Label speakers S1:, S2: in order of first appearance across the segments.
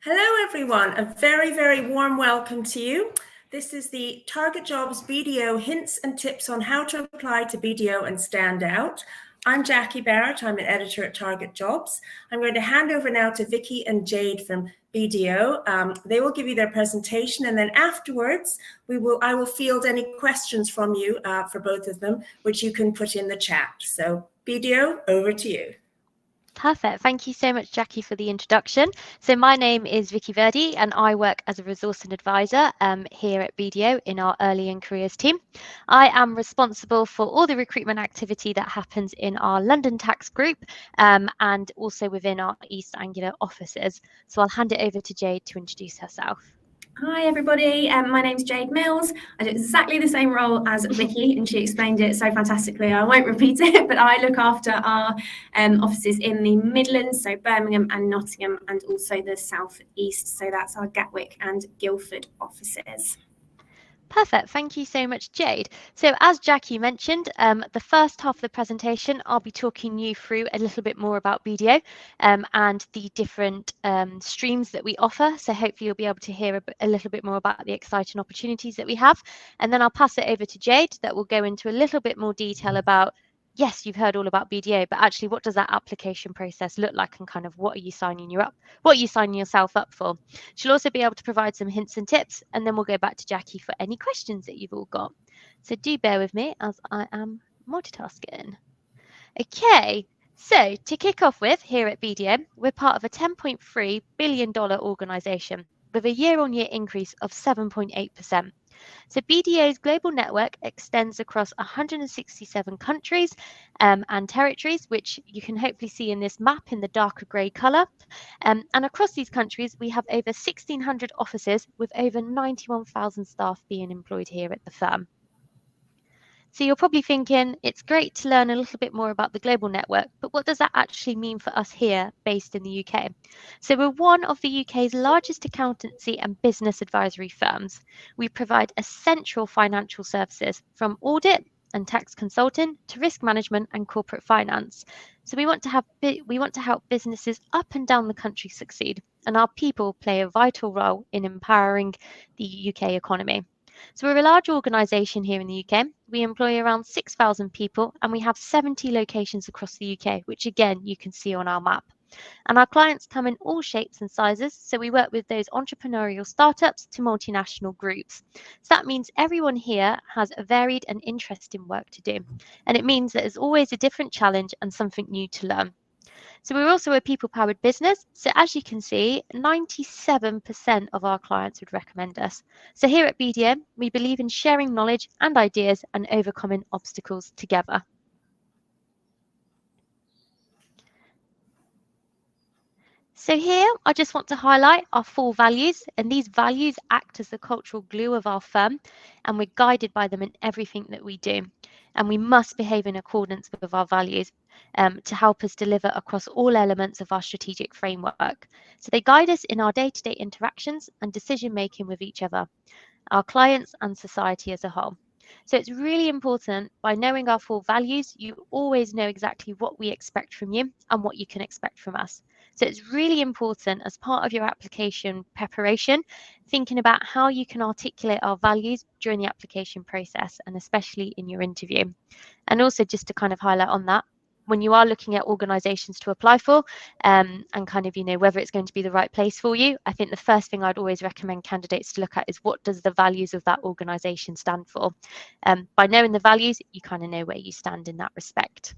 S1: Hello, everyone. A very, very warm welcome to you. This is the Target Jobs BDO hints and tips on how to apply to BDO and stand out. I'm Jackie Barrett. I'm an editor at Target Jobs. I'm going to hand over now to Vicky and Jade from BDO. They will give you their presentation, and then afterwards, I will field any questions from you for both of them, which you can put in the chat. So BDO, over to you.
S2: Perfect. Thank you so much, Jackie, for the introduction. So my name is Vicky Verdi, and I work as a resource and advisor here at BDO in our early and careers team. I am responsible for all the recruitment activity that happens in our London tax group and also within our East Anglia offices. So I'll hand it over to Jade to introduce herself.
S3: Hi everybody, my name's Jade Mills. I do exactly the same role as Vicky and she explained it so fantastically. I won't repeat it, but I look after our offices in the Midlands, so Birmingham and Nottingham, and also the South East, so that's our Gatwick and Guildford offices.
S2: Perfect. Thank you so much, Jade. So as Jackie mentioned, the first half of the presentation, I'll be talking you through a little bit more about BDO and the different streams that we offer. So hopefully you'll be able to hear a little bit more about the exciting opportunities that we have. And then I'll pass it over to Jade that will go into a little bit more detail about, yes, you've heard all about BDO, but actually what does that application process look like and kind of what are you signing yourself up for? She'll also be able to provide some hints and tips, and then we'll go back to Jackie for any questions that you've all got. So do bear with me as I am multitasking. Okay, so to kick off with, here at BDO, we're part of a $10.3 billion organisation with a year-on-year increase of 7.8%. So BDO's global network extends across 167 countries and territories, which you can hopefully see in this map in the darker grey colour. And across these countries, we have over 1,600 offices with over 91,000 staff being employed here at the firm. So you're probably thinking, it's great to learn a little bit more about the global network, but what does that actually mean for us here based in the UK? So we're one of the UK's largest accountancy and business advisory firms. We provide essential financial services from audit and tax consulting to risk management and corporate finance. So we want to help businesses up and down the country succeed, and our people play a vital role in empowering the UK economy. So we're a large organisation here in the UK. We employ around 6,000 people and we have 70 locations across the UK, which again, you can see on our map. And our clients come in all shapes and sizes. So we work with those entrepreneurial startups to multinational groups. So that means everyone here has a varied and interesting work to do. And it means that there's always a different challenge and something new to learn. So we're also a people-powered business. So as you can see, 97% of our clients would recommend us. So here at BDO, we believe in sharing knowledge and ideas and overcoming obstacles together. So here, I just want to highlight our 4 values, and these values act as the cultural glue of our firm, and we're guided by them in everything that we do. And we must behave in accordance with our values to help us deliver across all elements of our strategic framework. So they guide us in our day-to-day interactions and decision-making with each other, our clients and society as a whole. So it's really important, by knowing our 4 values, you always know exactly what we expect from you and what you can expect from us. So it's really important as part of your application preparation, thinking about how you can articulate our values during the application process and especially in your interview. And also just to kind of highlight on that, when you are looking at organisations to apply for and kind of, whether it's going to be the right place for you, I think the first thing I'd always recommend candidates to look at is what does the values of that organisation stand for. By knowing the values, you kind of know where you stand in that respect.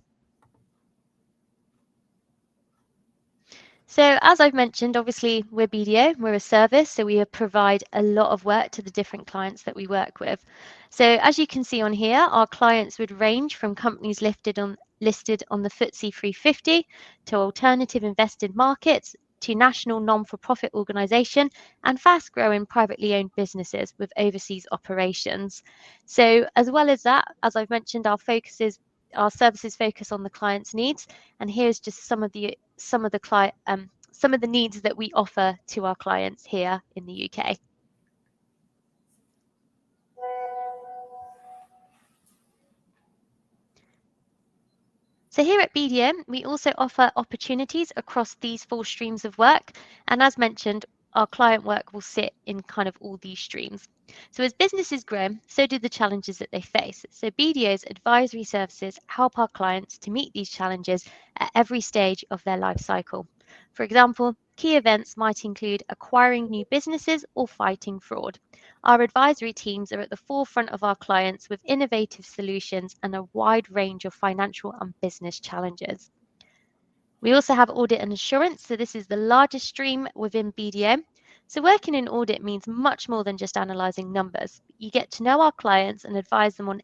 S2: So as I've mentioned, obviously we're BDO, we're a service, so we provide a lot of work to the different clients that we work with. So as you can see on here, our clients would range from companies listed on the FTSE 350 to alternative invested markets to national non-for-profit organisation and fast-growing privately owned businesses with overseas operations. So as well as that, as I've mentioned, our services focus on the client's needs, and here's just some of the needs that we offer to our clients here in the UK. So here at BDO, we also offer opportunities across these 4 streams of work. And as mentioned, our client work will sit in kind of all these streams. So as businesses grow, so do the challenges that they face. So BDO's advisory services help our clients to meet these challenges at every stage of their life cycle. For example, key events might include acquiring new businesses or fighting fraud. Our advisory teams are at the forefront of our clients with innovative solutions and a wide range of financial and business challenges. We also have audit and assurance. So this is the largest stream within BDO. So working in audit means much more than just analysing numbers. You get to know our clients and advise them on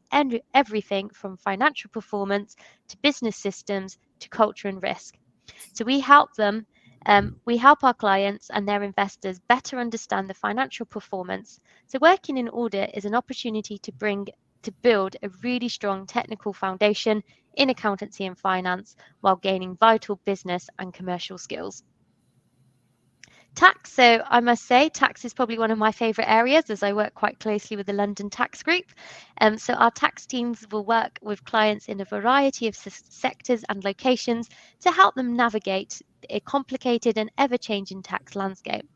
S2: everything from financial performance to business systems to culture and risk. So we help our clients and their investors better understand the financial performance. So working in audit is an opportunity to build a really strong technical foundation in accountancy and finance while gaining vital business and commercial skills. Tax. So I must say, tax is probably one of my favourite areas as I work quite closely with the London Tax Group. So our tax teams will work with clients in a variety of sectors and locations to help them navigate a complicated and ever-changing tax landscape.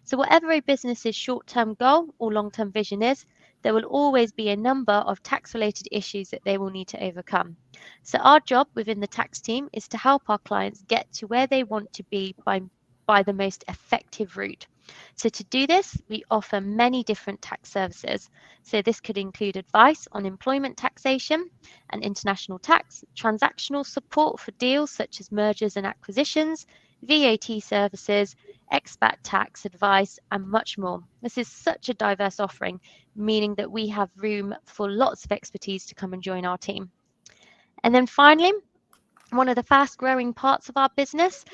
S2: So whatever a business's short-term goal or long-term vision is, there will always be a number of tax-related issues that they will need to overcome. So our job within the tax team is to help our clients get to where they want to be by the most effective route. So to do this, we offer many different tax services. So this could include advice on employment taxation and international tax, transactional support for deals such as mergers and acquisitions, VAT services, expat tax advice, and much more. This is such a diverse offering, meaning that we have room for lots of expertise to come and join our team. And then finally, one of the fast growing parts of our business,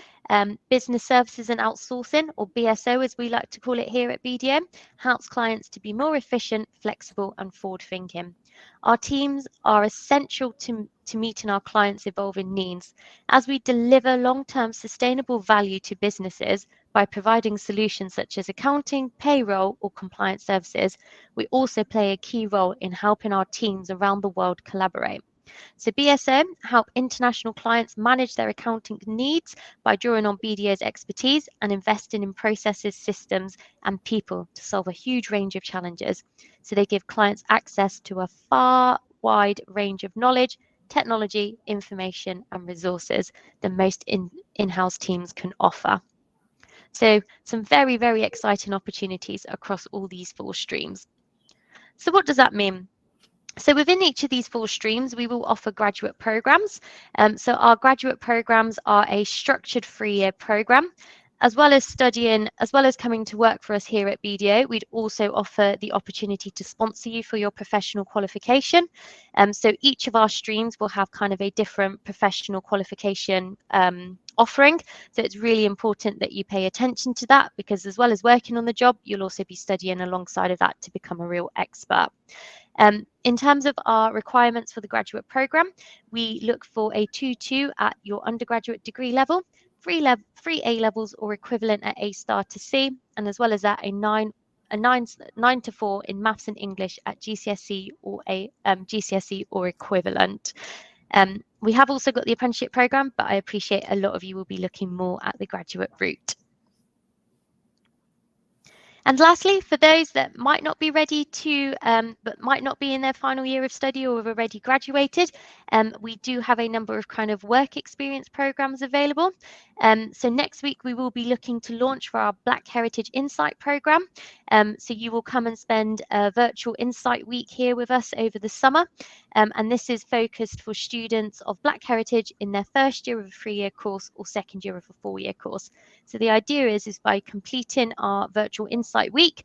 S2: business services and outsourcing, or BSO as we like to call it here at BDO, helps clients to be more efficient, flexible and forward thinking. Our teams are essential to meeting our clients' evolving needs. As we deliver long-term sustainable value to businesses by providing solutions such as accounting, payroll or compliance services, we also play a key role in helping our teams around the world collaborate. So BSO help international clients manage their accounting needs by drawing on BDO's expertise and investing in processes, systems, and people to solve a huge range of challenges. So they give clients access to a far wide range of knowledge, technology, information, and resources than most in-house teams can offer. So some very, very exciting opportunities across all these 4 streams. So what does that mean? So within each of these 4 streams, we will offer graduate programs. So our graduate programs are a structured 3-year program. As well as coming to work for us here at BDO, we'd also offer the opportunity to sponsor you for your professional qualification. So each of our streams will have kind of a different professional qualification offering. So it's really important that you pay attention to that, because as well as working on the job, you'll also be studying alongside of that to become a real expert. In terms of our requirements for the graduate program, we look for a 2-2 at your undergraduate degree level, 3 A levels or equivalent at A star to C, and as well as that, a 9 to 4 in maths and English at GCSE or equivalent. We have also got the apprenticeship program, but I appreciate a lot of you will be looking more at the graduate route. And lastly, for those that might not be ready to, but might not be in their final year of study or have already graduated, we do have a number of kind of work experience programs available. So next week we will be looking to launch for our Black Heritage Insight program. So you will come and spend a virtual Insight week here with us over the summer. And this is focused for students of Black Heritage in their first year of a 3-year course or second year of a 4-year course. So the idea is by completing our virtual Insight week,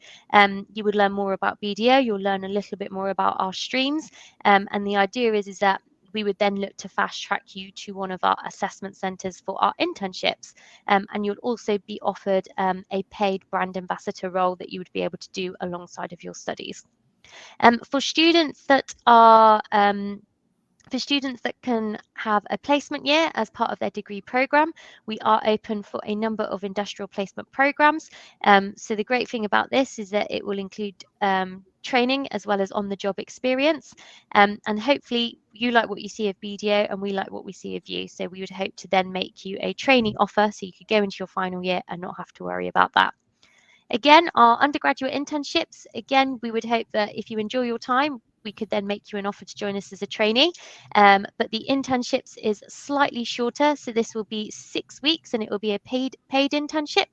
S2: you would learn more about BDO, you'll learn a little bit more about our streams. And the idea is that we would then look to fast track you to one of our assessment centres for our internships. And you'll also be offered a paid brand ambassador role that you would be able to do alongside of your studies. For students that can have a placement year as part of their degree program, we are open for a number of industrial placement programs. So the great thing about this is that it will include training as well as on-the-job experience. And hopefully you like what you see of BDO and we like what we see of you. So we would hope to then make you a trainee offer so you could go into your final year and not have to worry about that. Again, our undergraduate internships, again, we would hope that if you enjoy your time, we could then make you an offer to join us as a trainee. But the internships is slightly shorter. So this will be 6 weeks and it will be a paid internship.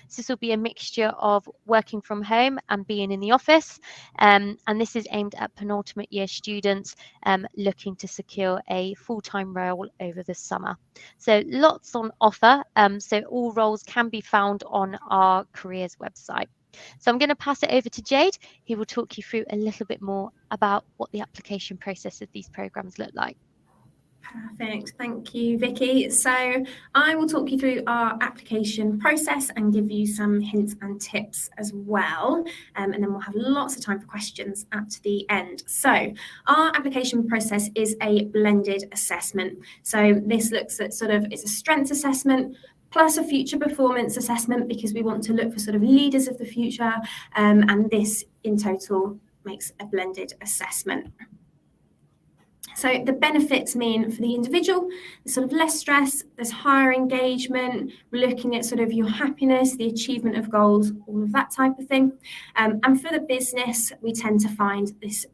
S2: So this will be a mixture of working from home and being in the office. And this is aimed at penultimate year students looking to secure a full-time role over the summer. So lots on offer. So all roles can be found on our careers website. So I'm going to pass it over to Jade, who will talk you through a little bit more about what the application process of these programs look like.
S3: Perfect. Thank you, Vicky. So I will talk you through our application process and give you some hints and tips as well. And then we'll have lots of time for questions at the end. So our application process is a blended assessment. So this looks at it's a strengths assessment plus a future performance assessment, because we want to look for leaders of the future. And this in total makes a blended assessment. So the benefits mean for the individual, there's less stress, there's higher engagement, we're looking at your happiness, the achievement of goals, all of that type of thing. And for the business, we tend to find this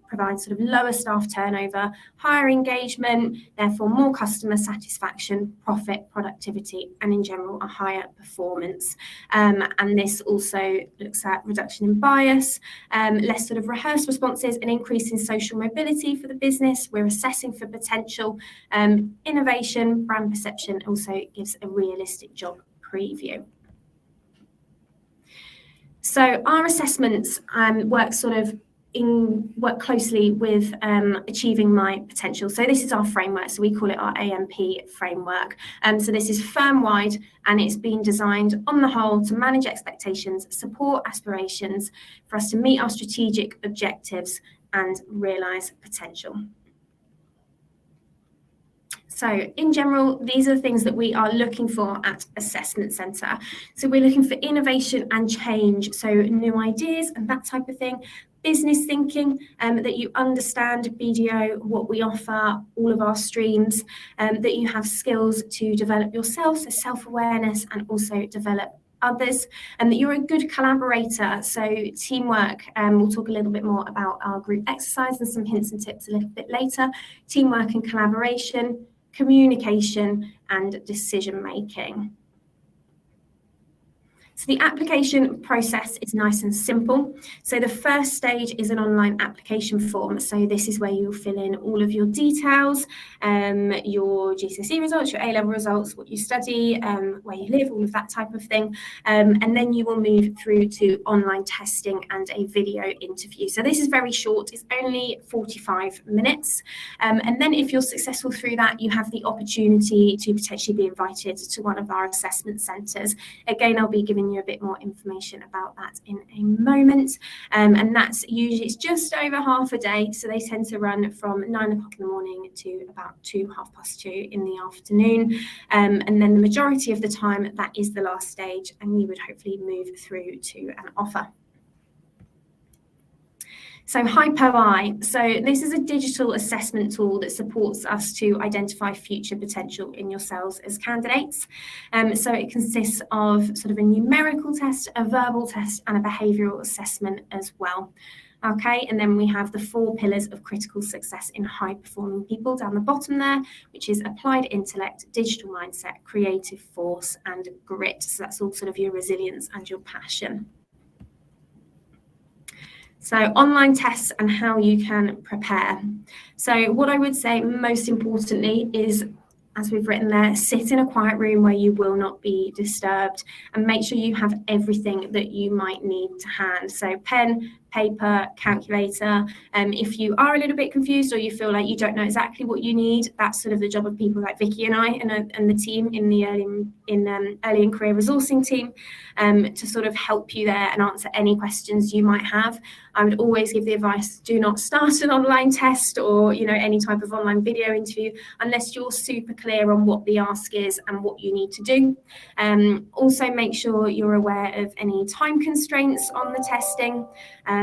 S3: provides lower staff turnover, higher engagement, therefore more customer satisfaction, profit, productivity, and in general a higher performance. And this also looks at reduction in bias, less rehearsed responses, an increase in social mobility for the business. We're assessing for potential, innovation, brand perception, also gives a realistic job preview. So our assessments work closely with achieving my potential. So this is our framework. So we call it our AMP framework. So this is firm-wide, and it's been designed on the whole to manage expectations, support aspirations, for us to meet our strategic objectives and realise potential. So in general, these are the things that we are looking for at Assessment Centre. So we're looking for innovation and change, so new ideas and that type of thing. Business thinking, that you understand BDO, what we offer, all of our streams, that you have skills to develop yourself, so self-awareness, and also develop others, and that you're a good collaborator, so teamwork. We'll talk a little bit more about our group exercise and some hints and tips a little bit later. Teamwork and collaboration, communication, and decision making. So the application process is nice and simple. So the first stage is an online application form. So this is where you'll fill in all of your details, your GCSE results, your A-level results, what you study, where you live, all of that type of thing. And then you will move through to online testing and a video interview. So this is very short. It's only 45 minutes. And then if you're successful through that, you have the opportunity to potentially be invited to one of our assessment centres. Again, I'll be giving you a bit more information about that in a moment, and that's usually, it's just over half a day, so they tend to run from 9 o'clock in the morning to about 2:30 in the afternoon, and then the majority of the time that is the last stage, and you would hopefully move through to an offer. So HypoEye, so this is a digital assessment tool that supports us to identify future potential in yourselves as candidates. So it consists of a numerical test, a verbal test, and a behavioural assessment as well. Okay, and then we have the 4 pillars of critical success in high-performing people down the bottom there, which is applied intellect, digital mindset, creative force, and grit. So that's all your resilience and your passion. So online tests and how you can prepare. So what I would say most importantly is, as we've written there, sit in a quiet room where you will not be disturbed, and make sure you have everything that you might need to hand. So pen, paper, calculator. If you are a little bit confused or you feel like you don't know exactly what you need, that's the job of people like Vicky and I and the team in the early and career resourcing team, to help you there and answer any questions you might have. I would always give the advice, do not start an online test or any type of online video interview unless you're super clear on what the ask is and what you need to do. Also make sure you're aware of any time constraints on the testing,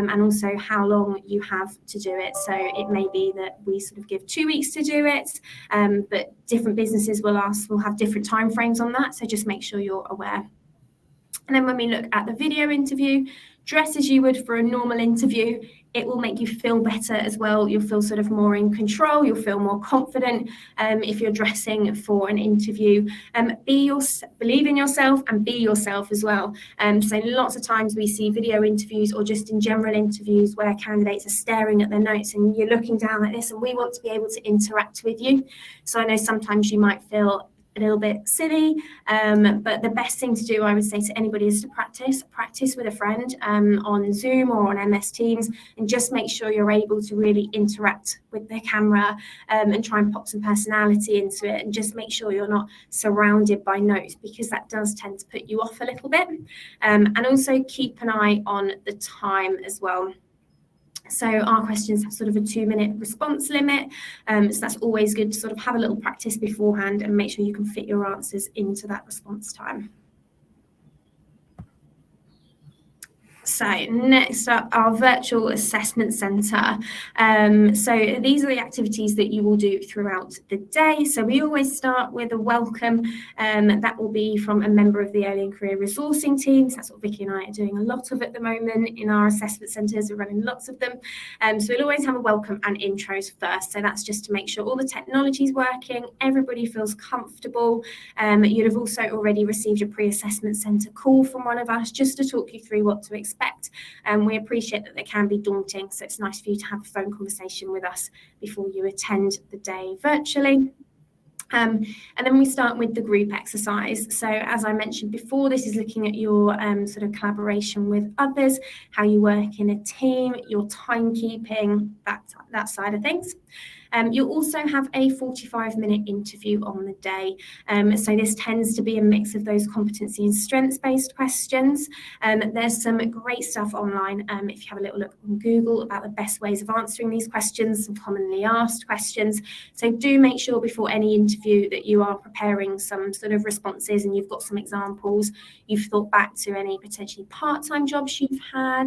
S3: and also how long you have to do it. So it may be that we give 2 weeks to do it, but different businesses will have different time frames on that. So just make sure you're aware. And then when we look at the video interview, dress as you would for a normal interview. It will make you feel better as well. You'll feel sort of more in control. You'll feel more confident if you're dressing for an interview. Believe in yourself and be yourself as well. So lots of times we see video interviews or just in general interviews where candidates are staring at their notes and you're looking down like this, and we want to be able to interact with you. So I know sometimes you might feel a little bit silly, but the best thing to do, I would say to anybody, is to practice with a friend on Zoom or on MS Teams, and just make sure you're able to really interact with the camera and try and pop some personality into it, and just make sure you're not surrounded by notes, because that does tend to put you off a little bit. And also keep an eye on the time as well. So our questions have sort of a 2-minute response limit. So that's always good to sort of have a little practice beforehand and make sure you can fit your answers into that response time. So next up, our virtual assessment centre. So these are the activities that you will do throughout the day. So we always start with a welcome. That will be from a member of the Early and Career Resourcing teams. That's what Vicky and I are doing a lot of at the moment in our assessment centres. We're running lots of them. So we'll always have a welcome and intros first. So that's just to make sure all the technology is working, everybody feels comfortable. You'd have also already received a pre-assessment centre call from one of us just to talk you through what to expect. We appreciate that they can be daunting, so it's nice for you to have a phone conversation with us before you attend the day virtually. And then we start with the group exercise. So as I mentioned before, this is looking at your sort of collaboration with others, how you work in a team, your timekeeping, that side of things. You'll also have a 45-minute interview on the day. So this tends to be a mix of those competency and strengths-based questions. There's some great stuff online if you have a little look on Google about the best ways of answering these questions, some commonly asked questions. So do make sure before any interview that you are preparing some sort of responses and you've got some examples. You've thought back to any potentially part-time jobs you've had,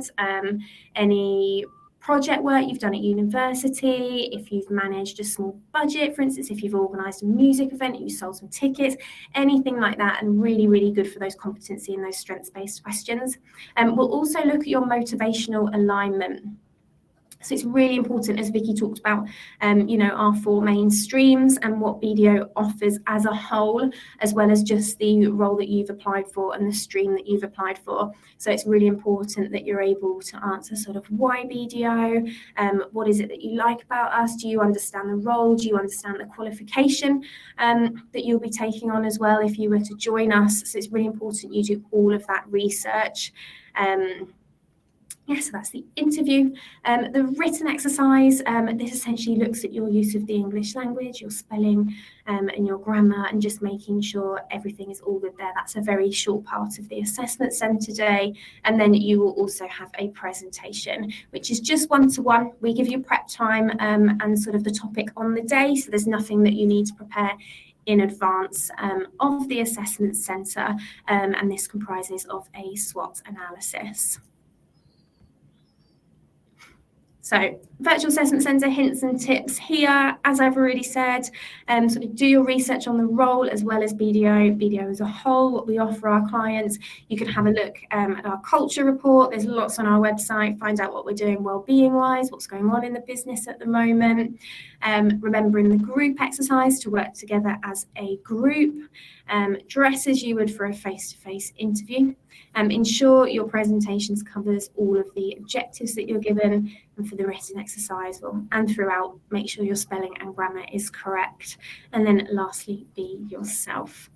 S3: any project work you've done at university, if you've managed a small budget, for instance, if you've organised a music event, you sold some tickets, anything like that, and really, really good for those competency and those strengths-based questions. We'll also look at your motivational alignment. So it's really important, as Vicky talked about, our 4 main streams and what BDO offers as a whole, as well as just the role that you've applied for and the stream that you've applied for. So it's really important that you're able to answer sort of why BDO, what is it that you like about us? Do you understand the role? Do you understand the qualification that you'll be taking on as well if you were to join us? So it's really important you do all of that research. So that's the interview. The written exercise, this essentially looks at your use of the English language, your spelling and your grammar, and just making sure everything is all good there. That's a very short part of the assessment centre day. And then you will also have a presentation, which is just one-to-one. We give you prep time and sort of the topic on the day. So there's nothing that you need to prepare in advance of the assessment centre. And this comprises of a SWOT analysis. So virtual assessment centre hints and tips here, as I've already said, sort of do your research on the role as well as BDO as a whole, what we offer our clients. You can have a look at our culture report. There's lots on our website. Find out what we're doing well-being wise, what's going on in the business at the moment. Remember in the group exercise to work together as a group. Dress as you would for a face-to-face interview. Ensure your presentations covers all of the objectives that you're given, and for the written exercise and throughout, make sure your spelling and grammar is correct. And then lastly, be yourself.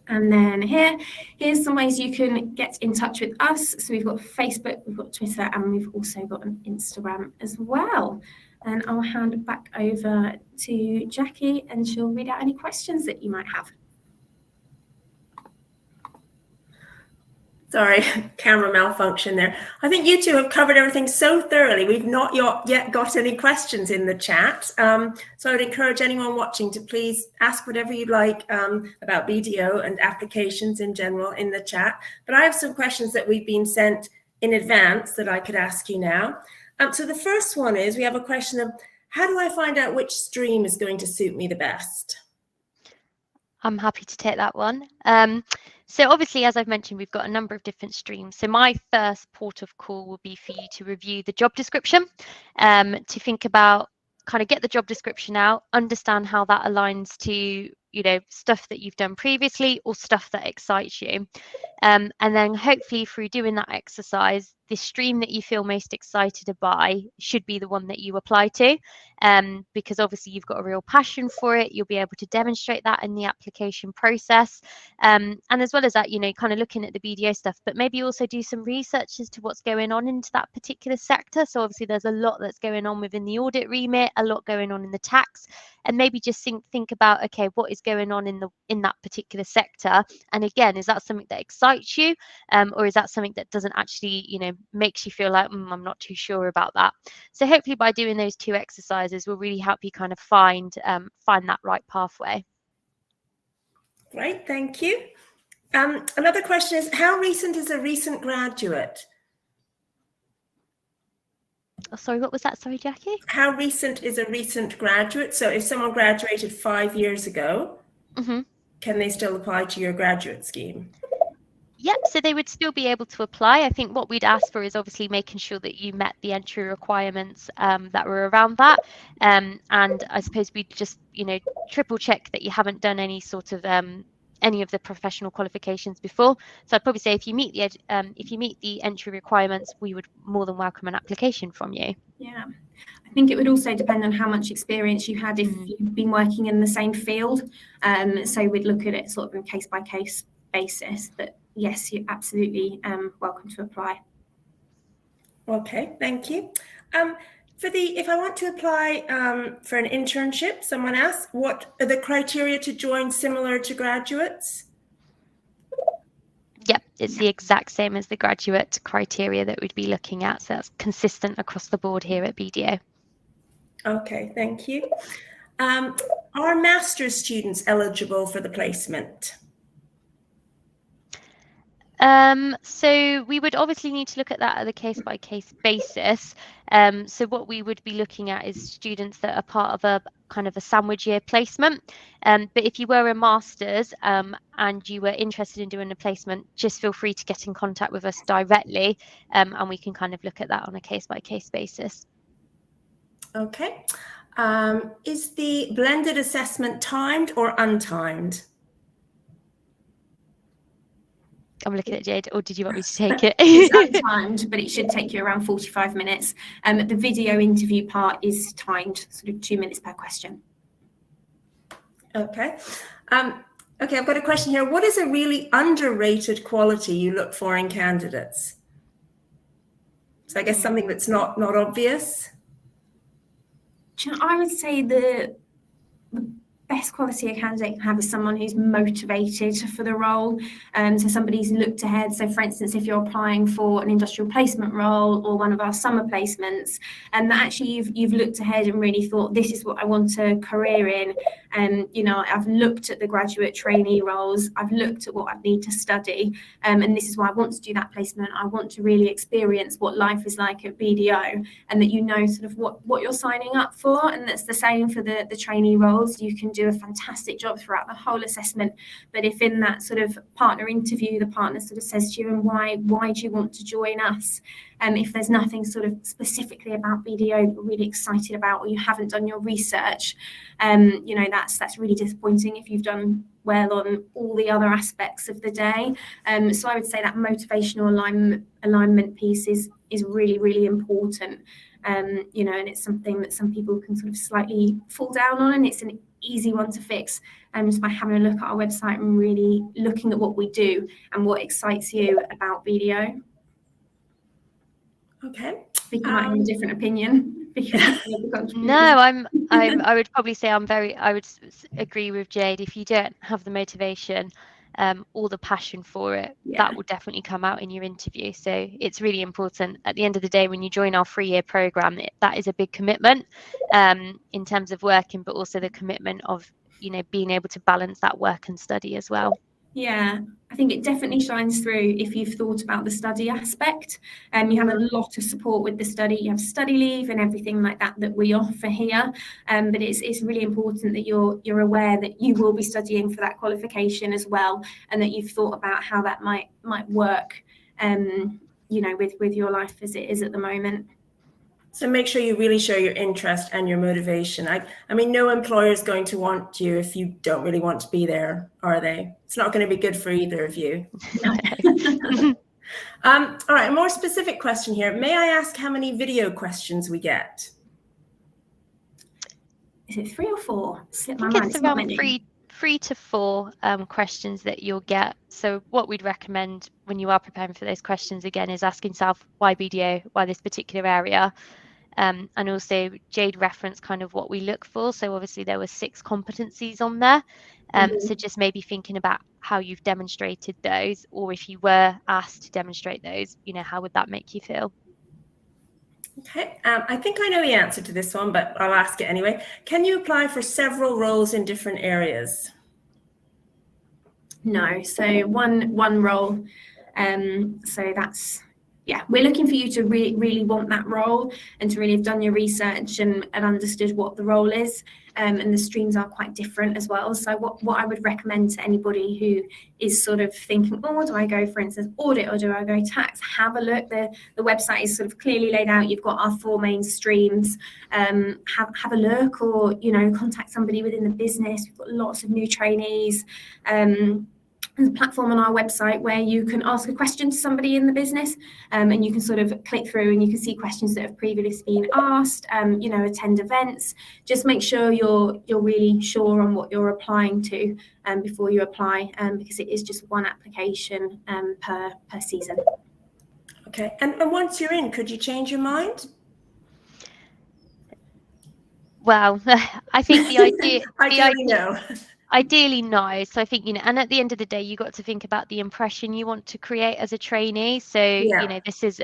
S3: And then here's some ways you can get in touch with us. So we've got Facebook, we've got Twitter, and we've also got an Instagram as well. And I'll hand it back over to Jackie and she'll read out any questions that you might have.
S1: Sorry, camera malfunction there. I think you two have covered everything so thoroughly. We've not yet got any questions in the chat. So I would encourage anyone watching to please ask whatever you'd like about BDO and applications in general in the chat. But I have some questions that we've been sent in advance that I could ask you now. So the first one is, we have a question of, how do I find out which stream is going to suit me the best?
S2: I'm happy to take that one. So obviously, as I've mentioned, we've got a number of different streams. So my first port of call will be for you to review the job description, to think about, kind of get the job description out, understand how that aligns to, you know, stuff that you've done previously or stuff that excites you. And then hopefully through doing that exercise, the stream that you feel most excited by should be the one that you apply to, because obviously you've got a real passion for it. You'll be able to demonstrate that in the application process. And as well as that, you know, kind of looking at the BDO stuff, but maybe also do some research as to what's going on into that particular sector. So obviously there's a lot that's going on within the audit remit, a lot going on in the tax, and maybe just think about, okay, what is going on in that particular sector? And again, is that something that excites you, or is that something that doesn't actually, you know, makes you feel like, I'm not too sure about that? So hopefully by doing those two exercises will really help you kind of find that right pathway.
S1: Great, thank you. Another question is, how recent is a recent graduate?
S2: Oh, sorry, what was that? Sorry, Jackie?
S1: How recent is a recent graduate? So if someone graduated 5 years ago, can they still apply to your graduate scheme?
S2: Yep, so they would still be able to apply. I think what we'd ask for is obviously making sure that you met the entry requirements that were around that. And I suppose we'd just, you know, triple check that you haven't done any sort of any of the professional qualifications before. So I'd probably say if you meet the entry requirements, we would more than welcome an application from you.
S3: Yeah, I think it would also depend on how much experience you had if you've been working in the same field. So we'd look at it sort of on case by case basis. But yes, you're absolutely welcome to apply.
S1: Okay, thank you. If I want to apply for an internship, someone asked, what are the criteria to join similar to graduates?
S2: Yep, it's the exact same as the graduate criteria that we'd be looking at. So that's consistent across the board here at BDO.
S1: Okay, thank you. Are master's students eligible for the placement?
S2: So we would obviously need to look at that at a case-by-case basis. So what we would be looking at is students that are part of a kind of a sandwich year placement. But if you were a master's and you were interested in doing a placement, just feel free to get in contact with us directly, and we can kind of look at that on a case-by-case basis.
S1: Okay. Is the blended assessment timed or untimed?
S2: I'm looking at Jade, or did you want me to take it?
S3: It's untimed, but it should take you around 45 minutes. The video interview part is timed, sort of 2 minutes per question.
S1: Okay. Okay, I've got a question here. What is a really underrated quality you look for in candidates? So I guess something that's not obvious.
S3: I would say the best quality a candidate can have is someone who's motivated for the role. So somebody who's looked ahead. So for instance, if you're applying for an industrial placement role or one of our summer placements, and that actually you've looked ahead and really thought, this is what I want a career in. And you know, I've looked at the graduate trainee roles, I've looked at what I need to study, and this is why I want to do that placement. I want to really experience what life is like at BDO, and that you know sort of what you're signing up for. And that's the same for the trainee roles. You can do a fantastic job throughout the whole assessment, but if in that sort of partner interview the partner sort of says to you, and why do you want to join us, if there's nothing sort of specifically about BDO you're really excited about, or you haven't done your research, you know, that's really disappointing if you've done well on all the other aspects of the day. So I would say that motivational alignment piece is really important. You know, and it's something that some people can sort of slightly fall down on, and it's an easy one to fix, just by having a look at our website and really looking at what we do and what excites you about BDO.
S1: Okay.
S3: Vicky might have a different opinion.
S2: No, I would probably say I would agree with Jade. If you don't have the motivation or the passion for it, that will definitely come out in your interview. So it's really important at the end of the day when you join our 3-year program, that is a big commitment in terms of working, but also the commitment of, you know, being able to balance that work and study as well.
S3: Yeah, I think it definitely shines through if you've thought about the study aspect. You have a lot of support with the study. You have study leave and everything like that that we offer here. But it's really important that you're aware that you will be studying for that qualification as well, and that you've thought about how that might work, with your life as it is at the moment.
S1: So make sure you really show your interest and your motivation. I mean, no employer is going to want you if you don't really want to be there, are they? It's not going to be good for either of you.
S3: No.
S1: All right, a more specific question here. May I ask how many video questions we get?
S3: Is it 3 or 4? Slip my
S2: I think
S3: mind.
S2: it's
S3: It's not
S2: around
S3: many.
S2: 3 to 4 questions that you'll get. So what we'd recommend when you are preparing for those questions again is asking yourself, why BDO, why this particular area? And also Jade referenced kind of what we look for. So obviously there were 6 competencies on there. So just maybe thinking about how you've demonstrated those, or if you were asked to demonstrate those, how would that make you feel?
S1: Okay, I think I know the answer to this one, but I'll ask it anyway. Can you apply for several roles in different areas?
S3: No, so one role. So that's, yeah, we're looking for you to really want that role and to really have done your research and understood what the role is. And the streams are quite different as well. So what I would recommend to anybody who is sort of thinking, oh, do I go, for instance, audit or do I go tax? Have a look. The website is sort of clearly laid out. You've got our 4 main streams. Have a look, or contact somebody within the business. We've got lots of new trainees. There's a platform on our website where you can ask a question to somebody in the business, and you can sort of click through and you can see questions that have previously been asked, attend events. Just make sure you're really sure on what you're applying to before you apply, because it is just one application per season.
S1: Okay, and once you're in, could you change your mind?
S2: Well, I think the idea...
S1: Ideally, no.
S2: No. So I think, and at the end of the day, you got to think about the impression you want to create as a trainee. So, this is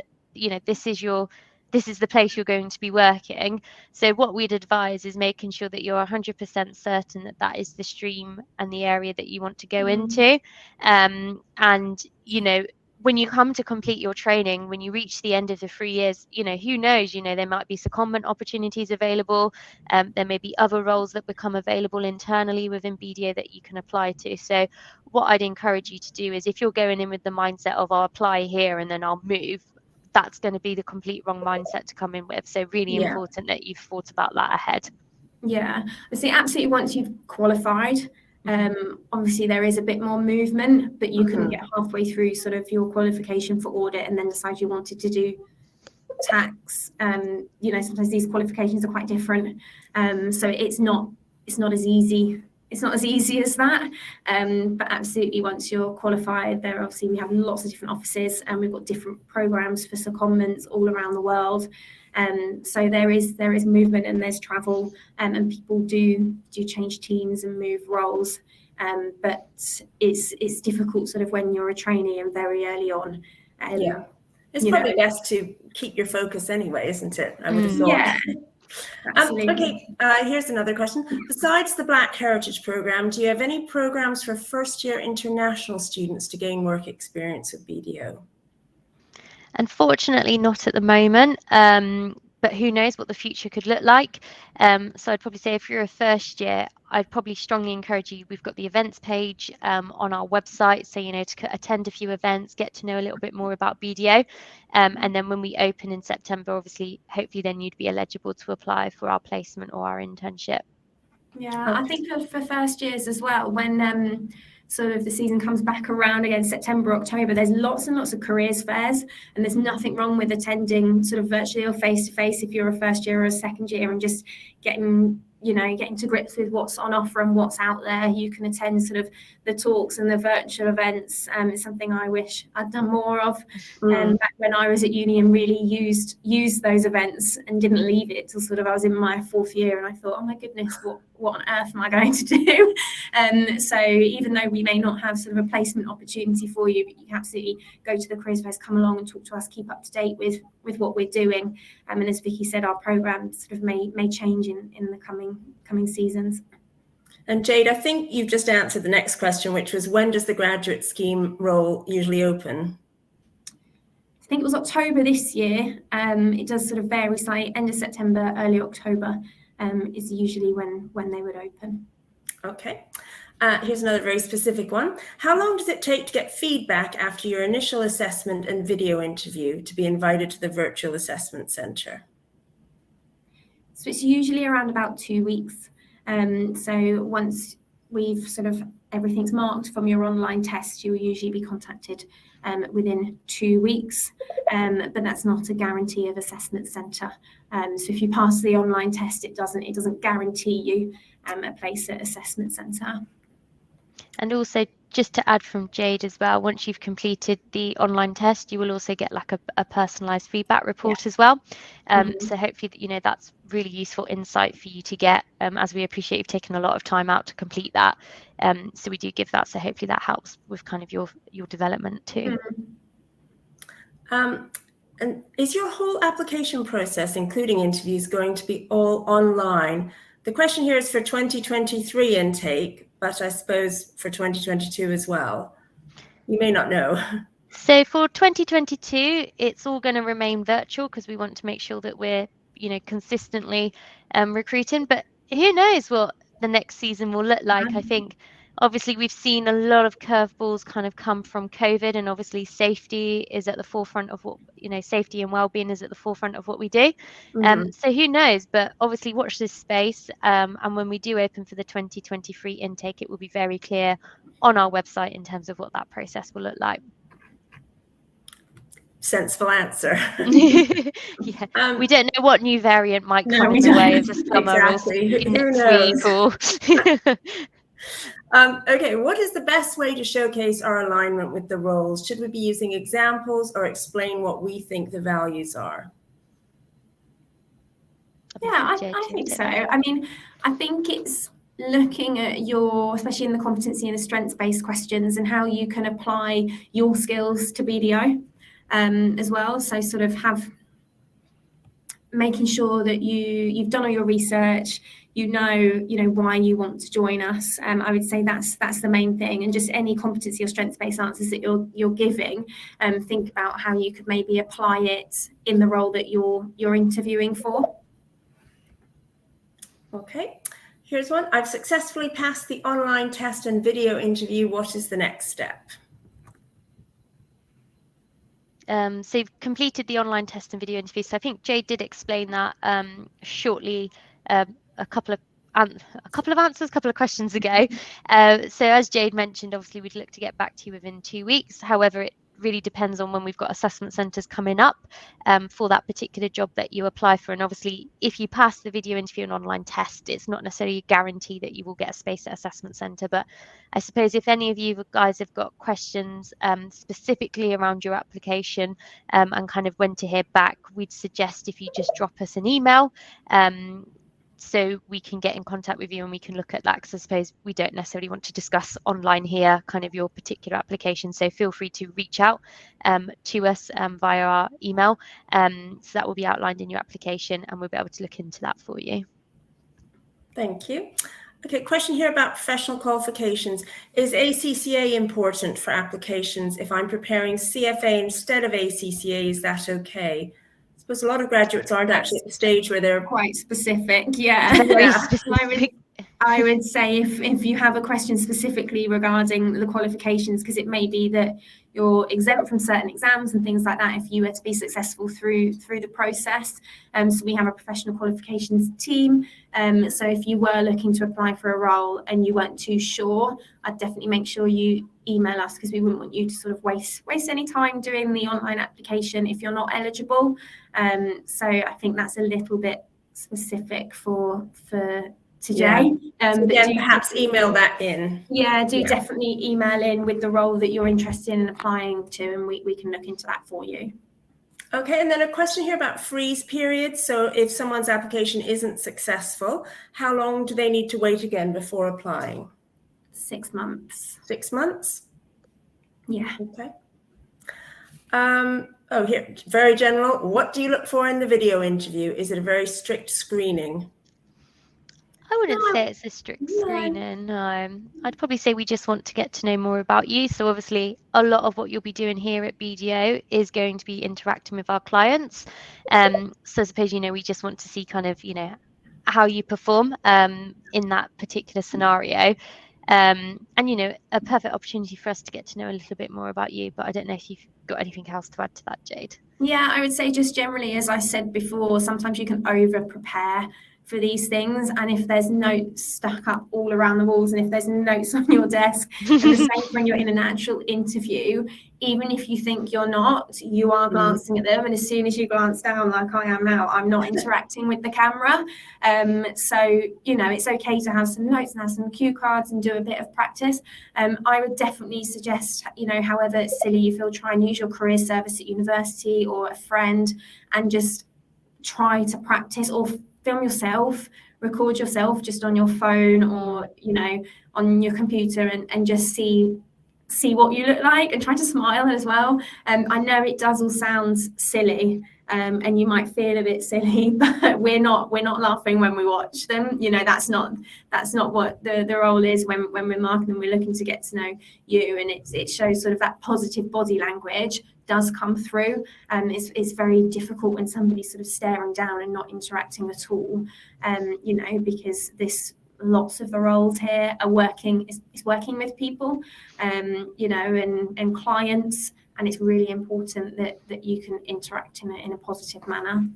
S2: the place you're going to be working. So what we'd advise is making sure that you're 100% certain that that is the stream and the area that you want to go into. And, when you come to complete your training, when you reach the end of the 3 years, who knows, there might be secondment opportunities available. There may be other roles that become available internally within BDO that you can apply to. So what I'd encourage you to do is, if you're going in with the mindset of I'll apply here and then I'll move, that's going to be the complete wrong mindset to come in with. So really important that you've thought about that ahead.
S3: Yeah, I see. Absolutely. Once you've qualified, obviously there is a bit more movement, but you couldn't get halfway through sort of your qualification for audit and then decide you wanted to do tax. Sometimes these qualifications are quite different, so it's not as easy. It's not as easy as that, but absolutely once you're qualified, we have lots of different offices and we've got different programs for secondments all around the world. So there is movement and there's travel, and people do change teams and move roles, but it's difficult sort of when you're a trainee and very early on.
S1: It's probably best to keep your focus anyway, isn't it? I would have thought.
S3: Yeah.
S1: Okay, here's another question. Besides the Black Heritage Programme, do you have any programmes for first-year international students to gain work experience with BDO?
S2: Unfortunately, not at the moment, but who knows what the future could look like. So I'd probably say if you're a first year, I'd probably strongly encourage you. We've got the events page on our website, so to attend a few events, get to know a little bit more about BDO, and then when we open in September, obviously, hopefully then you'd be eligible to apply for our placement or our internship.
S3: Yeah, I think for first years as well, when sort of the season comes back around again, September, October, there's lots and lots of careers fairs, and there's nothing wrong with attending sort of virtually or face-to-face if you're a first year or a second year, and just getting to grips with what's on offer and what's out there. You can attend sort of the talks and the virtual events. It's something I wish I'd done more of back when I was at uni, and really used those events and didn't leave it till sort of I was in my 4th year, and I thought, oh my goodness, what on earth am I going to do? So even though we may not have sort of a placement opportunity for you, but you can absolutely go to the careers fairs, come along and talk to us, keep up to date with what we're doing. And as Vicky said, our programme sort of may change in the coming seasons.
S1: And Jade, I think you've just answered the next question, which was, when does the graduate scheme role usually open?
S3: I think it was October this year. It does sort of vary slightly. End of September, early October is usually when they would open.
S1: Okay. Here's another very specific one. How long does it take to get feedback after your initial assessment and video interview to be invited to the virtual assessment centre?
S3: So it's usually around about 2 weeks. So once we've sort of everything's marked from your online test, you will usually be contacted within 2 weeks, but that's not a guarantee of assessment centre. So if you pass the online test, it doesn't guarantee you a place at assessment centre.
S2: And also, just to add from Jade as well, once you've completed the online test, you will also get like a personalised feedback report as well. So hopefully, you know, that's really useful insight for you to get, as we appreciate you've taken a lot of time out to complete that. So we do give that. So hopefully that helps with kind of your development too.
S1: And is your whole application process, including interviews, going to be all online? The question here is for 2023 intake, but I suppose for 2022 as well. You may not know.
S2: So for 2022, it's all going to remain virtual because we want to make sure that we're, you know, consistently recruiting. But who knows what the next season will look like? I think obviously we've seen a lot of curveballs kind of come from COVID, and obviously safety is at the forefront of what, you know, safety and well-being is at the forefront of what we do. So who knows? But obviously watch this space. And when we do open for the 2023 intake, it will be very clear on our website in terms of what that process will look like.
S1: Sensible answer.
S2: Yeah, we don't know what new variant might come in the way of the summer
S1: exactly.
S2: or next week. Or
S1: okay, what is the best way to showcase our alignment with the roles? Should we be using examples or explain what we think the values are?
S3: Yeah, I think so. I mean, I think it's looking at your, especially in the competency and the strengths-based questions, and how you can apply your skills to BDO as well. So sort of making sure that you've done all your research, you know why you want to join us. I would say that's the main thing. And just any competency or strengths-based answers that you're giving, think about how you could maybe apply it in the role that you're interviewing for.
S1: Okay, here's one. I've successfully passed the online test and video interview. What is the next step?
S2: So you've completed the online test and video interview. So I think Jade did explain that shortly a couple of questions ago. So as Jade mentioned, obviously we'd look to get back to you within 2 weeks. However, it really depends on when we've got assessment centres coming up for that particular job that you apply for. And obviously, if you pass the video interview and online test, it's not necessarily a guarantee that you will get a space at assessment centre. But I suppose if any of you guys have got questions specifically around your application and kind of when to hear back, we'd suggest if you just drop us an email so we can get in contact with you and we can look at that, because I suppose we don't necessarily want to discuss online here kind of your particular application. So feel free to reach out to us via our email. So that will be outlined in your application and we'll be able to look into that for you. Thank
S1: you. Okay, question here about professional qualifications. Is ACCA important for applications? If I'm preparing CFA instead of ACCA, is that okay? I suppose a lot of graduates aren't actually at the stage where they're
S3: quite specific. Yeah.
S2: Specific.
S3: I would say if you have a question specifically regarding the qualifications, because it may be that you're exempt from certain exams and things like that if you were to be successful through the process. So we have a professional qualifications team. So if you were looking to apply for a role and you weren't too sure, I'd definitely make sure you email us, because we wouldn't want you to sort of waste any time doing the online application if you're not eligible. So I think that's a little bit specific for today.
S1: So again, perhaps email that in.
S3: Yeah, definitely email in with the role that you're interested in applying to, and we can look into that for you.
S1: Okay, and then a question here about freeze periods. So if someone's application isn't successful, how long do they need to wait again before applying?
S3: 6 months.
S1: 6 months?
S3: Yeah.
S1: Okay. Oh, here, very general. What do you look for in the video interview? Is it a very strict screening?
S2: I wouldn't
S3: No,
S2: say it's a strict
S3: no.
S2: screening, no. I'd probably say we just want to get to know more about you. So obviously a lot of what you'll be doing here at BDO is going to be interacting with our clients. So I suppose, we just want to see kind of, how you perform in that particular scenario. And, a perfect opportunity for us to get to know a little bit more about you. But I don't know if you've got anything else to add to that, Jade.
S3: Yeah, I would say just generally, as I said before, sometimes you can over prepare for these things, and if there's notes stuck up all around the walls and if there's notes on your desk, and the same when you're in an actual interview, even if you think you're not, you are glancing at them, and as soon as you glance down like I am now, I'm not interacting with the camera. So it's okay to have some notes and have some cue cards and do a bit of practice. I would definitely suggest, however silly you feel, try and use your career service at university or a friend and just try to practice, or film yourself, record yourself just on your phone or on your computer, and just see what you look like and try to smile as well. I know it does all sound silly, and you might feel a bit silly, but we're not laughing when we watch them. That's not what the role is when we're marketing. We're looking to get to know you, and it shows sort of that positive body language does come through. It's very difficult when somebody's sort of staring down and not interacting at all, because lots of the roles here are working with people, and clients, and it's really important that you can interact in a positive manner.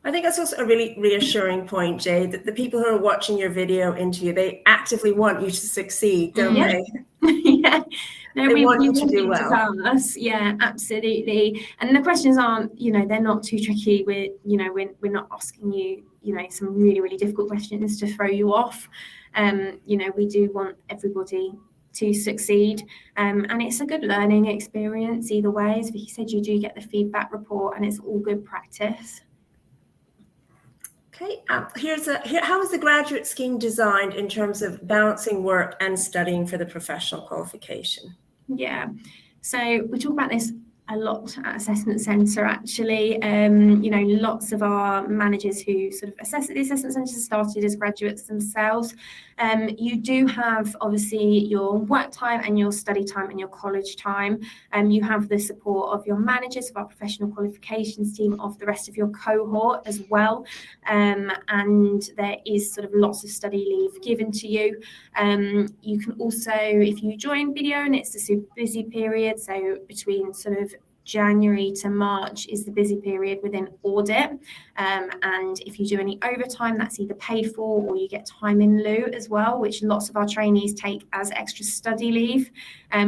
S1: I think that's also a really reassuring point, Jade, that the people who are watching your video interview, they actively want you to succeed, don't they?
S3: Yeah. No,
S1: They
S3: we
S1: want you
S3: want
S1: to do
S3: you
S1: well.
S3: to pass. Yeah, absolutely. And the questions aren't, they're not too tricky. We're not asking you, some really, really difficult questions to throw you off. We do want everybody to succeed, and it's a good learning experience either way. As Vicky said, you do get the feedback report, and it's all good practice.
S1: Okay, how is the graduate scheme designed in terms of balancing work and studying for the professional qualification?
S3: Yeah, so we talk about this a lot at Assessment Centre, actually. Lots of our managers who sort of assess at the Assessment Centre started as graduates themselves. You do have, obviously, your work time and your study time and your college time. You have the support of your managers, of our professional qualifications team, of the rest of your cohort as well. And there is sort of lots of study leave given to you. You can also, if you join BDO, and it's a super busy period, so between sort of January to March is the busy period within audit, and if you do any overtime, that's either paid for or you get time in lieu as well, which lots of our trainees take as extra study leave,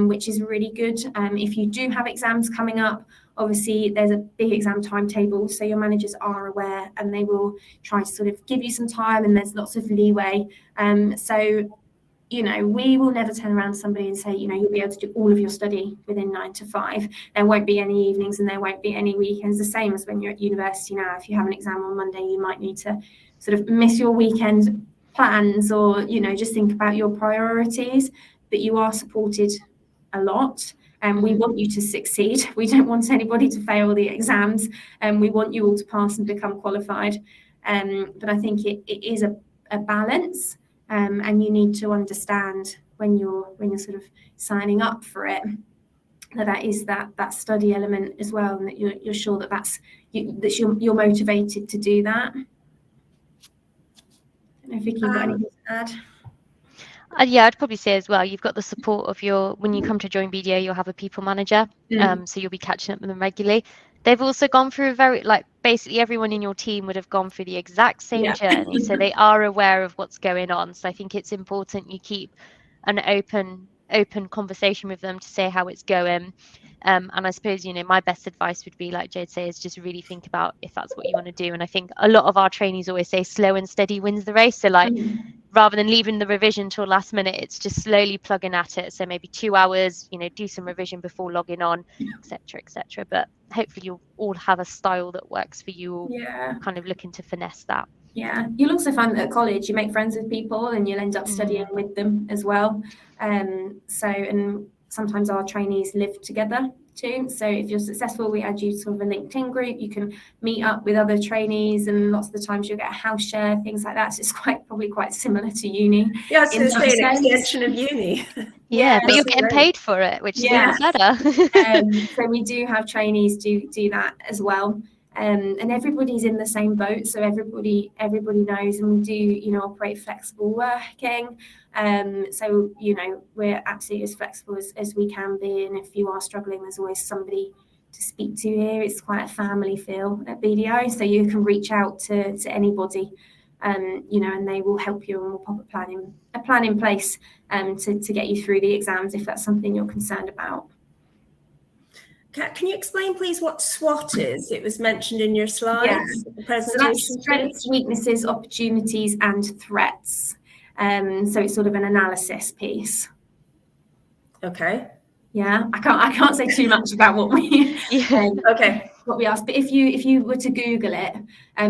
S3: which is really good. If you do have exams coming up, obviously there's a big exam timetable, so your managers are aware and they will try to sort of give you some time, and there's lots of leeway. We will never turn around to somebody and say, you'll be able to do all of your study within 9 to 5. There won't be any evenings and there won't be any weekends. The same as when you're at university now. If you have an exam on Monday, you might need to sort of miss your weekend plans, or, just think about your priorities. But you are supported a lot, and we want you to succeed. We don't want anybody to fail the exams, and we want you all to pass and become qualified. But I think it is a balance. And you need to understand when you're sort of signing up for it, that is that study element as well, and that you're sure that you're motivated to do that. I don't know if Vicky, you've got anything to add?
S2: Yeah, I'd probably say as well, you've got the support of when you come to join BDO, you'll have a people manager, so you'll be catching up with them regularly. They've also gone through basically everyone in your team would have gone through the exact same journey, so they are aware of what's going on. So I think it's important you keep an open conversation with them to say how it's going. And I suppose, my best advice would be, like Jade says, just really think about if that's what you want to do. And I think a lot of our trainees always say slow and steady wins the race. So rather than leaving the revision till last minute, it's just slowly plugging at it. So maybe 2 hours, do some revision before logging on, etc. But hopefully you'll all have a style that works for you, kind of looking to finesse that.
S3: Yeah, you'll also find that at college you make friends with people and you'll end up studying with them as well. And sometimes our trainees live together too. So if you're successful, we add you to sort of a LinkedIn group. You can meet up with other trainees, and lots of the times you'll get a house share, things like that. So it's probably quite similar to uni.
S1: Yeah, I was going to say an
S3: sense.
S1: extension of uni.
S2: Yeah, but you're
S1: that's
S2: getting
S1: great.
S2: paid for it, which is
S3: Yeah.
S2: even better.
S3: So we do have trainees do that as well. And everybody's in the same boat, so everybody knows, and we do, you know, operate flexible working. So, you know, we're absolutely as flexible as we can be, and if you are struggling, there's always somebody to speak to here. It's quite a family feel at BDO, so you can reach out to anybody, you know, and they will help you, and we'll pop a plan in place to get you through the exams if that's something you're concerned about.
S1: Can you explain, please, what SWOT is? It was mentioned in your slides, the presentation.
S3: So that's strengths, weaknesses, opportunities, and threats. So it's sort of an analysis piece.
S1: Okay.
S3: Yeah, I can't say too much about what we what we asked, but if you were to Google it,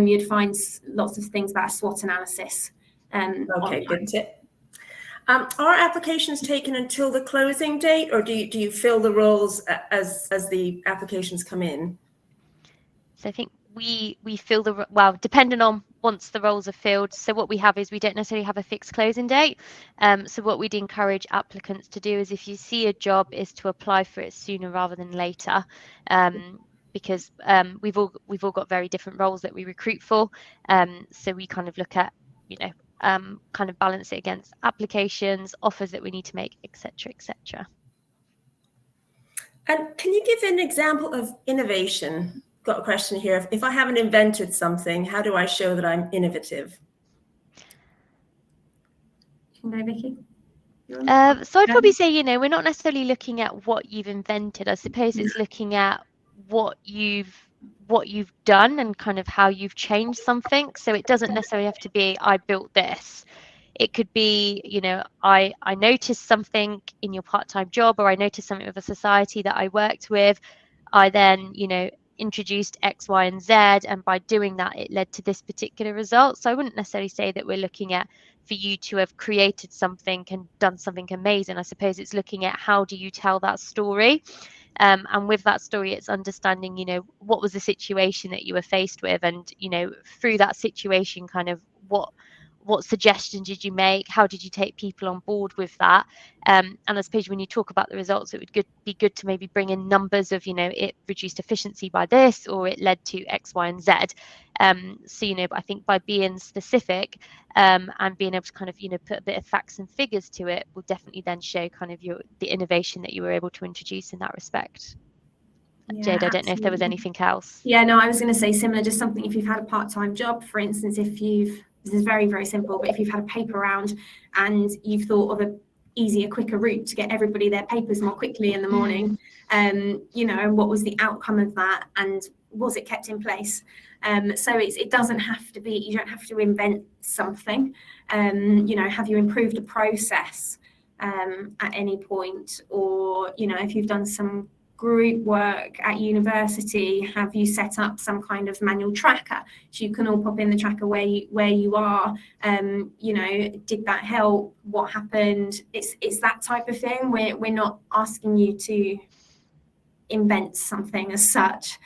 S3: you'd find lots of things about SWOT analysis.
S1: Okay, good tip. Are applications taken until the closing date, or do you fill the roles as the applications come in?
S2: So I think we fill depending on once the roles are filled. So what we have is we don't necessarily have a fixed closing date. So what we'd encourage applicants to do is, if you see a job, is to apply for it sooner rather than later. Because we've all got very different roles that we recruit for. So we kind of look at, you know, kind of balance it against applications, offers that we need to make, etc., etc.
S1: And can you give an example of innovation? Got a question here. If I haven't invented something, how do I show that I'm innovative?
S3: No, Vicky?
S2: So I'd probably say, you know, we're not necessarily looking at what you've invented. I suppose it's looking at what you've done and kind of how you've changed something. So it doesn't necessarily have to be, I built this. It could be, you know, I noticed something in your part-time job, or I noticed something with a society that I worked with. I then, you know, introduced X, Y, and Z, and by doing that, it led to this particular result. So I wouldn't necessarily say that we're looking at for you to have created something and done something amazing. I suppose it's looking at how do you tell that story. And with that story, it's understanding, you know, what was the situation that you were faced with, and, you know, through that situation, kind of what suggestions did you make? How did you take people on board with that? And I suppose when you talk about the results, it would be good to maybe bring in numbers of, you know, it reduced efficiency by this, or it led to X, Y, and Z. So, you know, I think by being specific and being able to kind of, you know, put a bit of facts and figures to it will definitely then show kind of the innovation that you were able to introduce in that respect.
S3: Yeah,
S2: Jade, I don't know if there was anything else.
S3: Yeah, no, I was going to say similar, just something, if you've had a part-time job, for instance, this is very, very simple, but if you've had a paper round and you've thought of an easier, quicker route to get everybody their papers more quickly in the morning, you know, and what was the outcome of that, and was it kept in place? So it doesn't have to be, you don't have to invent something. You know, have you improved a process at any point? Or, you know, if you've done some group work at university, have you set up some kind of manual tracker so you can all pop in the tracker where you are? You know, did that help? What happened? It's that type of thing. We're not asking you to invent something as such.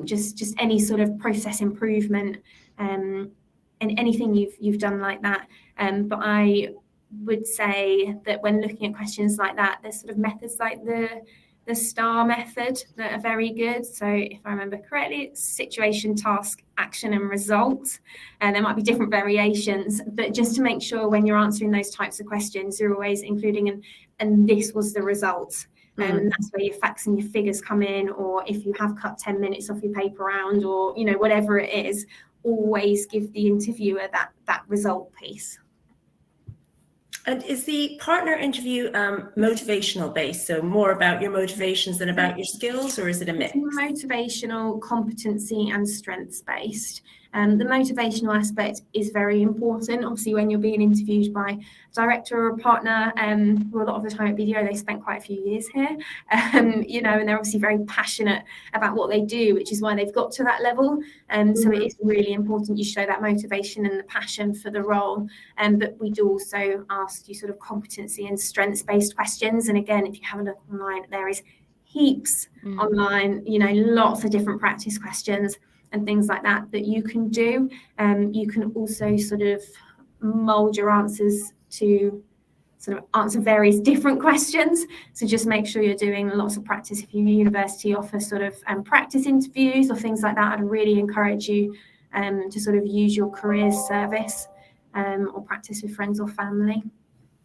S3: Just any sort of process improvement, and anything you've done like that. But I would say that when looking at questions like that, there's sort of methods like the STAR method that are very good. So if I remember correctly, it's situation, task, action, and result. And there might be different variations, but just to make sure when you're answering those types of questions, you're always including and this was the result. And that's where your facts and your figures come in. Or if you have cut 10 minutes off your paper round, or, you know, whatever it is, always give the interviewer that result piece.
S1: And is the partner interview motivational based? So more about your motivations than about your skills, or is it a mix?
S3: It's motivational, competency, and strengths based. The motivational aspect is very important. Obviously, when you're being interviewed by a director or a partner, well, a lot of the time at BDO, they spent quite a few years here, you know, and they're obviously very passionate about what they do, which is why they've got to that level. So it is really important you show that motivation and the passion for the role. But we do also ask you sort of competency and strengths-based questions. And again, if you have a look online, there is heaps online, lots of different practice questions and things like that you can do. You can also sort of mold your answers to sort of answer various different questions. So just make sure you're doing lots of practice. If your university offers sort of practice interviews or things like that, I'd really encourage you to sort of use your careers service or practice with friends or family.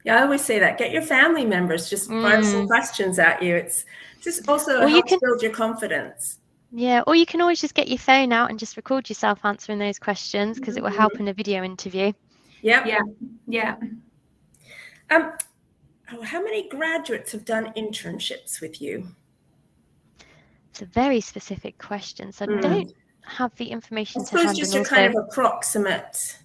S1: Yeah, I always say that. Get your family members, just fire some questions at you. It's just also helps build your confidence.
S2: Yeah, or you can always just get your phone out and just record yourself answering those questions, because it will help in a video interview.
S3: Yeah.
S1: How many graduates have done internships with you?
S2: It's a very specific question, so I don't have the information to hand.
S1: I suppose just a kind of approximate.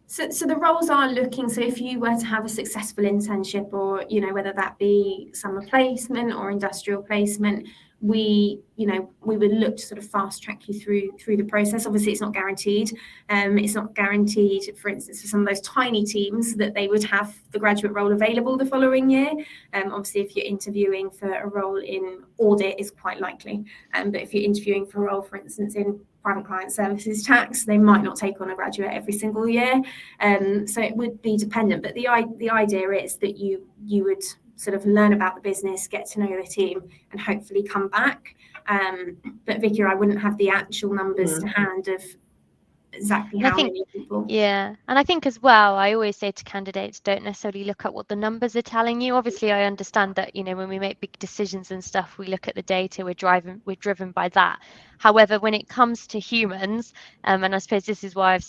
S3: So the roles are looking, so if you were to have a successful internship, or whether that be summer placement or industrial placement, we would look to sort of fast track you through the process. Obviously it's not guaranteed. It's not guaranteed, for instance, for some of those tiny teams, that they would have the graduate role available the following year. Obviously if you're interviewing for a role in audit, is quite likely, but if you're interviewing for a role, for instance, in private client services tax, they might not take on a graduate every single year. So it would be dependent, but the idea is that you would sort of learn about the business, get to know the team, and hopefully come back. But Vicky, I wouldn't have the actual numbers to hand of exactly how many people.
S2: Yeah, and I think as well, I always say to candidates, don't necessarily look at what the numbers are telling you. Obviously I understand that when we make big decisions and stuff, we look at the data, we're driven by that. However, when it comes to humans, and I suppose this is why I've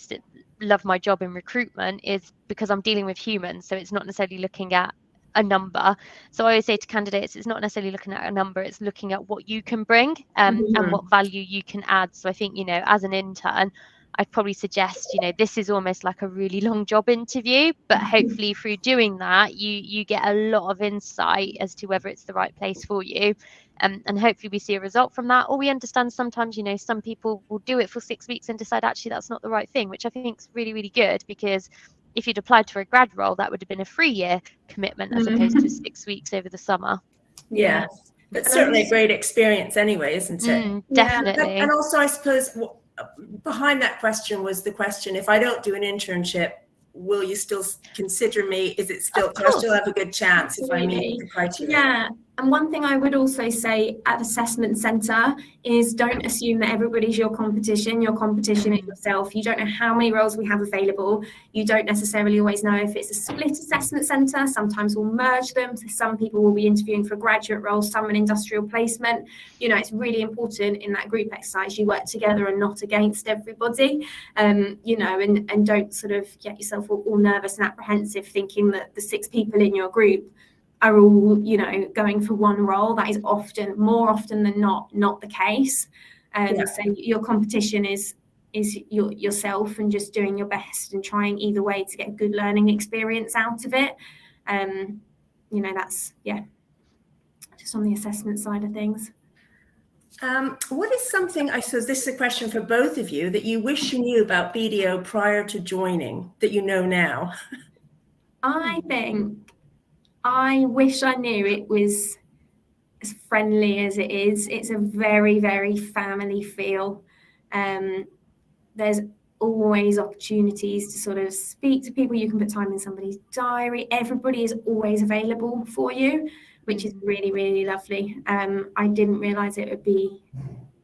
S2: loved my job in recruitment, is because I'm dealing with humans, so it's not necessarily looking at a number. So I always say to candidates, it's not necessarily looking at a number, it's looking at what you can bring, and what value you can add. So I think as an intern, I'd probably suggest this is almost like a really long job interview, but hopefully through doing that you get a lot of insight as to whether it's the right place for you, and hopefully we see a result from that. Or we understand sometimes some people will do it for 6 weeks and decide actually that's not the right thing, which I think is really, really good, because if you'd applied for a grad role, that would have been a 3-year commitment as opposed to 6 weeks over the summer.
S1: Yeah, but certainly a great experience anyway, isn't it?
S2: Definitely.
S1: And also I suppose behind that question was the question, if I don't do an internship, will you still consider me? Is it still, do I still have a good chance if I meet the criteria?
S3: Yeah. And one thing I would also say at assessment centre is, don't assume that everybody's your competition. Your competition is yourself. You don't know how many roles we have available. You don't necessarily always know if it's a split assessment centre. Sometimes we'll merge them. So some people will be interviewing for a graduate role, some an industrial placement. It's really important in that group exercise you work together and not against everybody. And don't sort of get yourself all nervous and apprehensive thinking that the 6 people in your group are all going for one role. That is more often than not the case. So your competition is yourself, and just doing your best and trying either way to get a good learning experience out of it. That's just on the assessment side of things.
S1: What is something, I suppose this is a question for both of you, that you wish you knew about BDO prior to joining that you know now?
S3: I think I wish I knew it was as friendly as it is. It's a very, very family feel. There's always opportunities to sort of speak to people. You can put time in somebody's diary. Everybody is always available for you, which is really, really lovely. I didn't realise it would be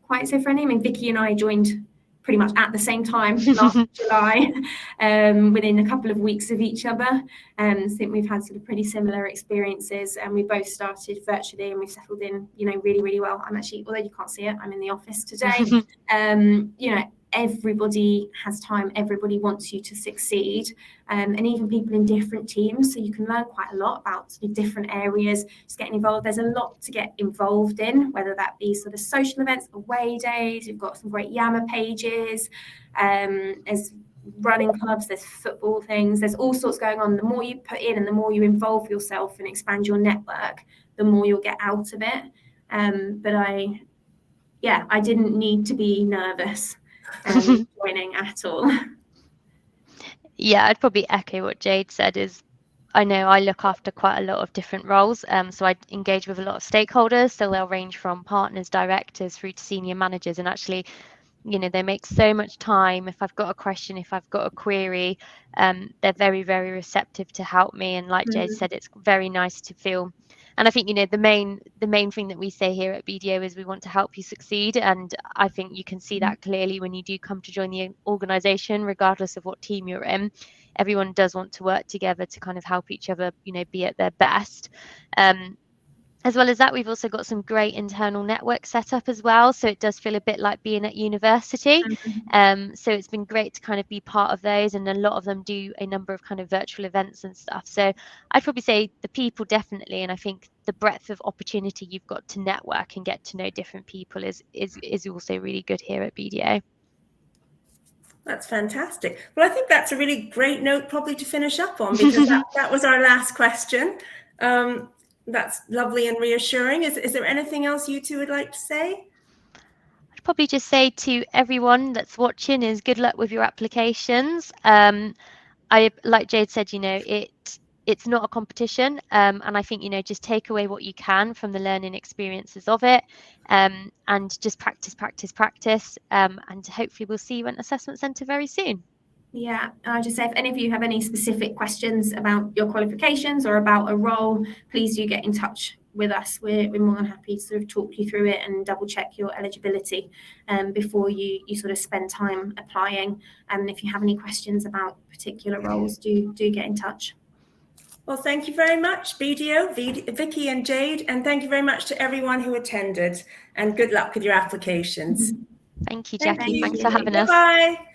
S3: quite so friendly. I mean, Vicky and I joined pretty much at the same time last July, within a couple of weeks of each other. I think we've had sort of pretty similar experiences, and we both started virtually and we've settled in, really, really well. I'm actually, although you can't see it, I'm in the office today. Everybody has time, everybody wants you to succeed, and even people in different teams, so you can learn quite a lot about sort of different areas, just getting involved. There's a lot to get involved in, whether that be sort of social events, away days. We've got some great Yammer pages, there's running clubs, there's football things, there's all sorts going on. The more you put in and the more you involve yourself and expand your network, the more you'll get out of it. But I didn't need to be nervous joining at all.
S2: Yeah, I'd probably echo what Jade said. Is I know I look after quite a lot of different roles, so I engage with a lot of stakeholders, so they'll range from partners, directors through to senior managers, and actually, you know, they make so much time. If I've got a question, if I've got a query, they're very, very receptive to help me. And like Jade said, it's very nice to feel. And I think, you know, the main thing that we say here at BDO is we want to help you succeed. And I think you can see that clearly when you do come to join the organisation, regardless of what team you're in. Everyone does want to work together to kind of help each other, you know, be at their best. As well as that, we've also got some great internal networks set up as well. So it does feel a bit like being at university. So it's been great to kind of be part of those. And a lot of them do a number of kind of virtual events and stuff. So I'd probably say the people definitely. And I think the breadth of opportunity you've got to network and get to know different people is also really good here at BDO.
S1: That's fantastic. Well, I think that's a really great note probably to finish up on, because that was our last question. That's lovely and reassuring. Is there anything else you two would like to say?
S2: I'd probably just say to everyone that's watching is good luck with your applications. Like Jade said, you know, it's not a competition, and I think, you know, just take away what you can from the learning experiences of it, and just practice, and hopefully we'll see you at an assessment centre very soon.
S3: Yeah, I'll just say, if any of you have any specific questions about your qualifications or about a role, please do get in touch with us. We're more than happy to sort of talk you through it and double check your eligibility before you sort of spend time applying. And if you have any questions about particular roles, do get in touch.
S1: Well, thank you very much, BDO, Vicky and Jade, and thank you very much to everyone who attended, and good luck with your applications.
S2: Thank you, Jackie.
S3: Thank
S2: Thanks
S3: you.
S2: for having us.
S1: Bye-bye.